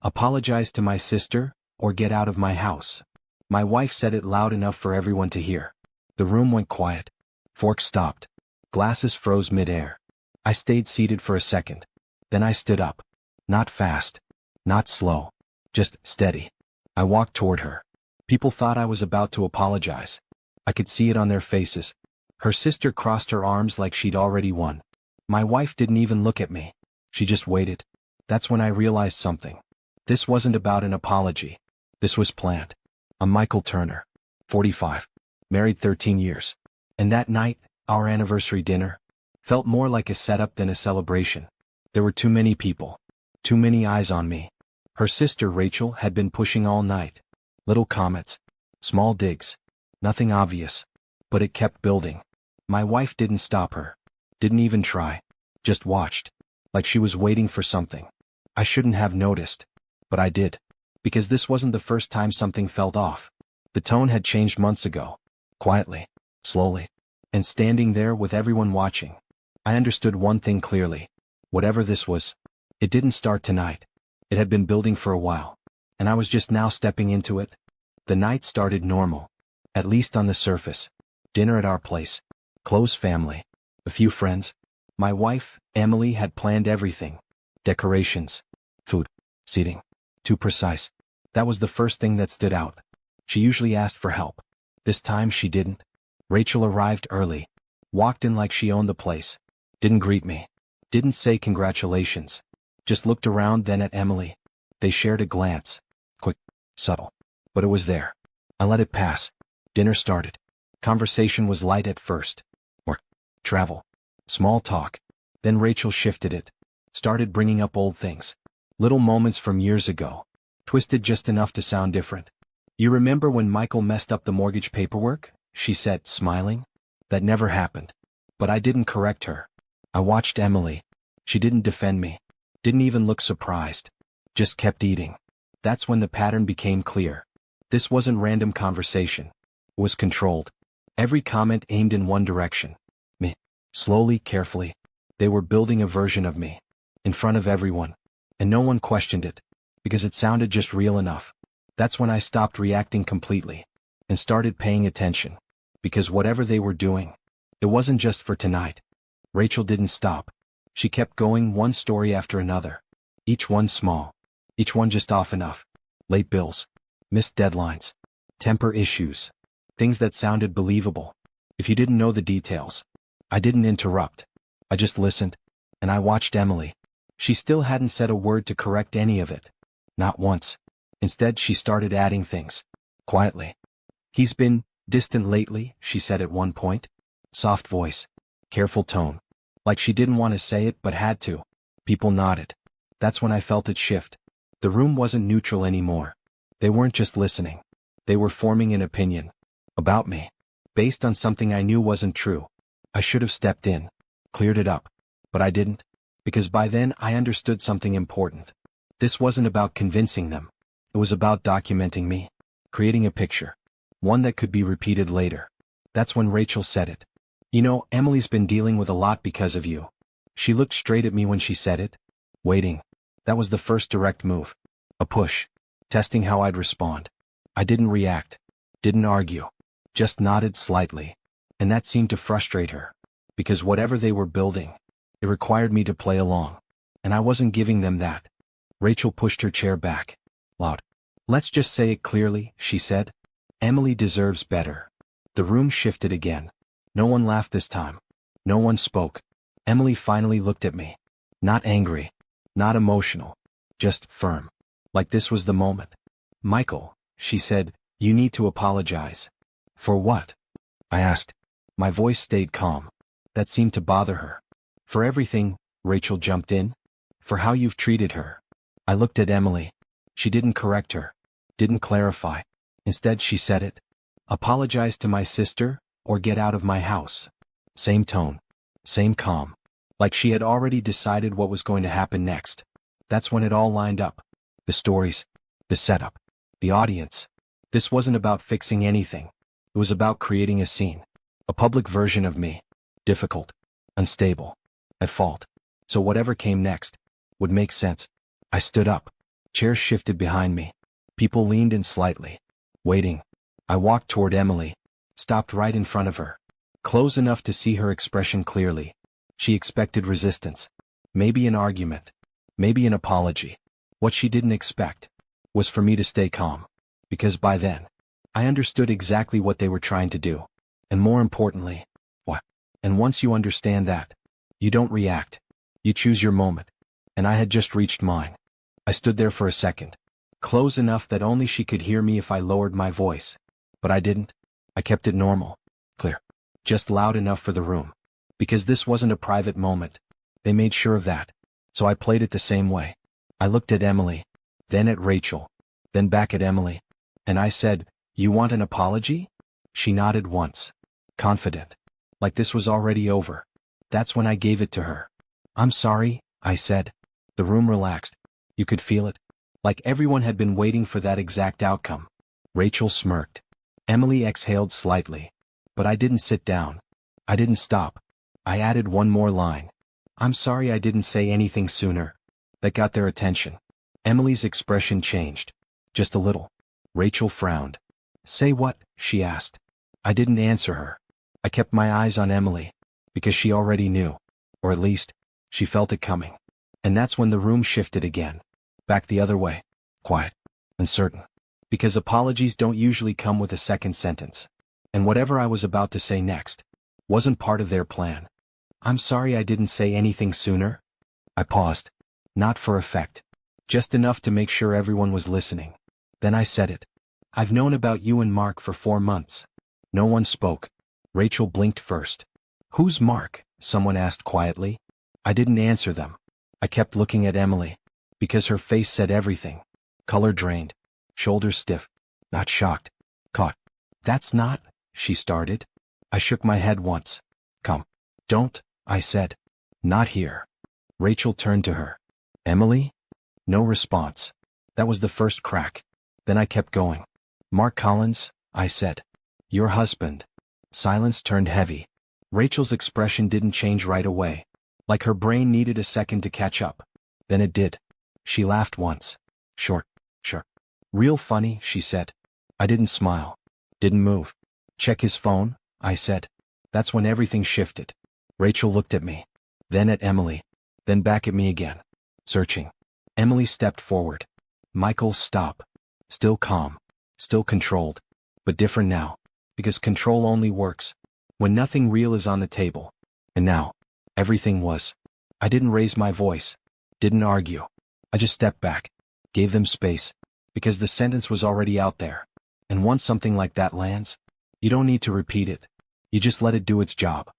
Apologize to my sister, or get out of my house. My wife said it loud enough for everyone to hear. The room went quiet. Forks stopped. Glasses froze mid-air. I stayed seated for a second. Then I stood up. Not fast. Not slow. Just steady. I walked toward her. People thought I was about to apologize. I could see it on their faces. Her sister crossed her arms like she'd already won. My wife didn't even look at me. She just waited. That's when I realized something. This wasn't about an apology. This was planned. I'm Michael Turner, 45, married 13 years. And that night, our anniversary dinner, felt more like a setup than a celebration. There were too many people. Too many eyes on me. Her sister Rachel had been pushing all night. Little comments. Small digs. Nothing obvious. But it kept building. My wife didn't stop her. Didn't even try. Just watched. Like she was waiting for something. I shouldn't have noticed. But I did. Because this wasn't the first time something felt off. The tone had changed months ago. Quietly. Slowly. And standing there with everyone watching, I understood one thing clearly. Whatever this was, it didn't start tonight. It had been building for a while. And I was just now stepping into it. The night started normal. At least on the surface. Dinner at our place. Close family. A few friends. My wife, Emily, had planned everything. Decorations. Food. Seating. Too precise. That was the first thing that stood out. She usually asked for help. This time she didn't. Rachel arrived early. Walked in like she owned the place. Didn't greet me. Didn't say congratulations. Just looked around, then at Emily. They shared a glance. Quick. Subtle. But it was there. I let it pass. Dinner started. Conversation was light at first. Work. Travel. Small talk. Then Rachel shifted it. Started bringing up old things. Little moments from years ago. Twisted just enough to sound different. You remember when Michael messed up the mortgage paperwork? She said, smiling. That never happened. But I didn't correct her. I watched Emily. She didn't defend me. Didn't even look surprised. Just kept eating. That's when the pattern became clear. This wasn't random conversation. It was controlled. Every comment aimed in one direction. Me. Slowly, carefully. They were building a version of me. In front of everyone. And no one questioned it. Because it sounded just real enough. That's when I stopped reacting completely. And started paying attention. Because whatever they were doing, it wasn't just for tonight. Rachel didn't stop. She kept going, one story after another. Each one small. Each one just off enough. Late bills. Missed deadlines. Temper issues. Things that sounded believable. If you didn't know the details. I didn't interrupt. I just listened. And I watched Emily. She still hadn't said a word to correct any of it. Not once. Instead, she started adding things. Quietly. He's been distant lately, she said at one point. Soft voice. Careful tone. Like she didn't want to say it but had to. People nodded. That's when I felt it shift. The room wasn't neutral anymore. They weren't just listening. They were forming an opinion. About me. Based on something I knew wasn't true. I should have stepped in. Cleared it up. But I didn't. Because by then I understood something important. This wasn't about convincing them. It was about documenting me. Creating a picture. One that could be repeated later. That's when Rachel said it. You know, Emily's been dealing with a lot because of you. She looked straight at me when she said it. Waiting. That was the first direct move. A push. Testing how I'd respond. I didn't react. Didn't argue. Just nodded slightly. And that seemed to frustrate her. Because whatever they were building, it required me to play along. And I wasn't giving them that. Rachel pushed her chair back. Loud. Let's just say it clearly, she said. Emily deserves better. The room shifted again. No one laughed this time. No one spoke. Emily finally looked at me. Not angry. Not emotional. Just firm. Like this was the moment. Michael, she said, you need to apologize. For what? I asked. My voice stayed calm. That seemed to bother her. For everything, Rachel jumped in. For how you've treated her. I looked at Emily. She didn't correct her. Didn't clarify. Instead she said it. Apologize to my sister, or get out of my house. Same tone. Same calm. Like she had already decided what was going to happen next. That's when it all lined up. The stories. The setup. The audience. This wasn't about fixing anything. It was about creating a scene. A public version of me. Difficult. Unstable. At fault. So whatever came next would make sense. I stood up. Chairs shifted behind me. People leaned in slightly. Waiting. I walked toward Emily. Stopped right in front of her. Close enough to see her expression clearly. She expected resistance. Maybe an argument. Maybe an apology. What she didn't expect was for me to stay calm. Because by then, I understood exactly what they were trying to do. And more importantly, what? And once you understand that, you don't react. You choose your moment. And I had just reached mine. I stood there for a second. Close enough that only she could hear me if I lowered my voice. But I didn't. I kept it normal. Clear. Just loud enough for the room. Because this wasn't a private moment. They made sure of that. So I played it the same way. I looked at Emily. Then at Rachel. Then back at Emily. And I said, "You want an apology?" She nodded once. Confident. Like this was already over. That's when I gave it to her. "I'm sorry," I said. The room relaxed. You could feel it. Like everyone had been waiting for that exact outcome. Rachel smirked. Emily exhaled slightly. But I didn't sit down. I didn't stop. I added one more line. "I'm sorry I didn't say anything sooner." That got their attention. Emily's expression changed. Just a little. Rachel frowned. "Say what?" she asked. I didn't answer her. I kept my eyes on Emily. Because she already knew. Or at least, she felt it coming. And that's when the room shifted again. Back the other way. Quiet. Uncertain. Because apologies don't usually come with a second sentence. And whatever I was about to say next wasn't part of their plan. "I'm sorry I didn't say anything sooner." I paused. Not for effect. Just enough to make sure everyone was listening. Then I said it. "I've known about you and Mark for 4 months." No one spoke. Rachel blinked first. "Who's Mark?" someone asked quietly. I didn't answer them. I kept looking at Emily. Because her face said everything. Color drained. Shoulders stiff. Not shocked. Caught. "That's not," she started. I shook my head once. "Come. Don't," I said. "Not here." Rachel turned to her. "Emily?" No response. That was the first crack. Then I kept going. "Mark Collins," I said. "Your husband." Silence turned heavy. Rachel's expression didn't change right away. Like her brain needed a second to catch up. Then it did. She laughed once. Short. Sure. "Real funny," she said. I didn't smile. Didn't move. "Check his phone," I said. That's when everything shifted. Rachel looked at me. Then at Emily. Then back at me again. Searching. Emily stepped forward. "Michael, stop." Still calm. Still controlled. But different now. Because control only works when nothing real is on the table. And now, everything was. I didn't raise my voice. Didn't argue. I just stepped back. Gave them space. Because the sentence was already out there. And once something like that lands, you don't need to repeat it. You just let it do its job.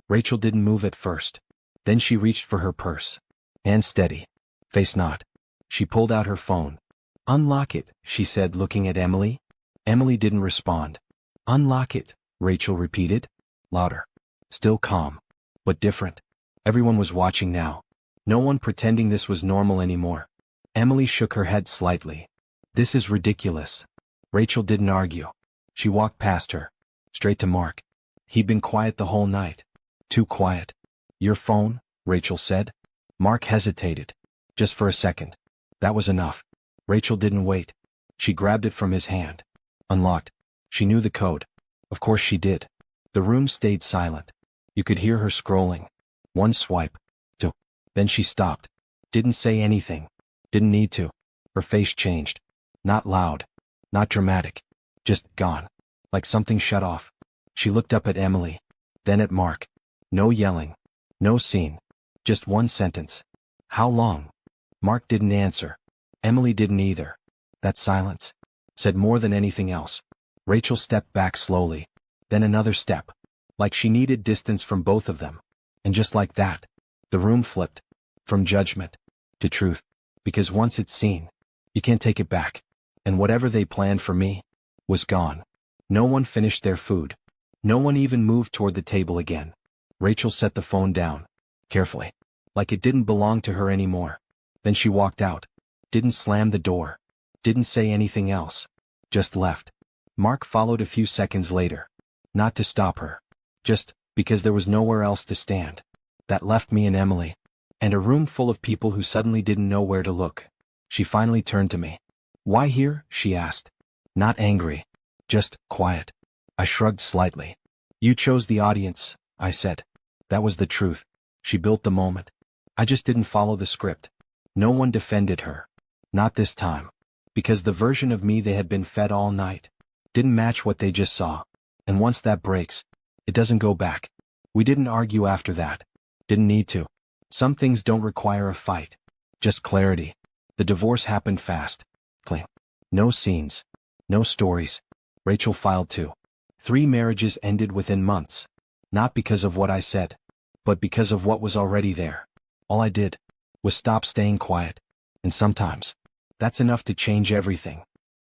Rachel didn't move at first. Then she reached for her purse. Hand steady. Face not. She pulled out her phone. "Unlock it," she said, looking at Emily. Emily didn't respond. "Unlock it," Rachel repeated. Louder. Still calm. But different. Everyone was watching now. No one pretending this was normal anymore. Emily shook her head slightly. "This is ridiculous." Rachel didn't argue. She walked past her. Straight to Mark. He'd been quiet the whole night. Too quiet. "Your phone?" Rachel said. Mark hesitated. Just for a second. That was enough. Rachel didn't wait. She grabbed it from his hand. Unlocked. She knew the code. Of course she did. The room stayed silent. You could hear her scrolling. One swipe. Two. Then she stopped. Didn't say anything. Didn't need to. Her face changed. Not loud. Not dramatic. Just gone. Like something shut off. She looked up at Emily. Then at Mark. No yelling. No scene. Just one sentence. "How long?" Mark didn't answer. Emily didn't either. That silence said more than anything else. Rachel stepped back slowly. Then another step. Like she needed distance from both of them. And just like that, the room flipped. From judgment to truth. Because once it's seen, you can't take it back. And whatever they planned for me was gone. No one finished their food. No one even moved toward the table again. Rachel set the phone down. Carefully. Like it didn't belong to her anymore. Then she walked out. Didn't slam the door. Didn't say anything else. Just left. Mark followed a few seconds later. Not to stop her. Just because there was nowhere else to stand. That left me and Emily. And a room full of people who suddenly didn't know where to look. She finally turned to me. Why here? She asked. Not angry. Just quiet. I shrugged slightly. You chose the audience, I said. That was the truth. She built the moment. I just didn't follow the script. No one defended her. Not this time. Because the version of me they had been fed all night didn't match what they just saw. And once that breaks, it doesn't go back. We didn't argue after that. Didn't need to. Some things don't require a fight. Just clarity. The divorce happened fast. Clean. No scenes. No stories. Rachel filed too. 3 marriages ended within months. Not because of what I said, but because of what was already there. All I did was stop staying quiet. And sometimes, that's enough to change everything.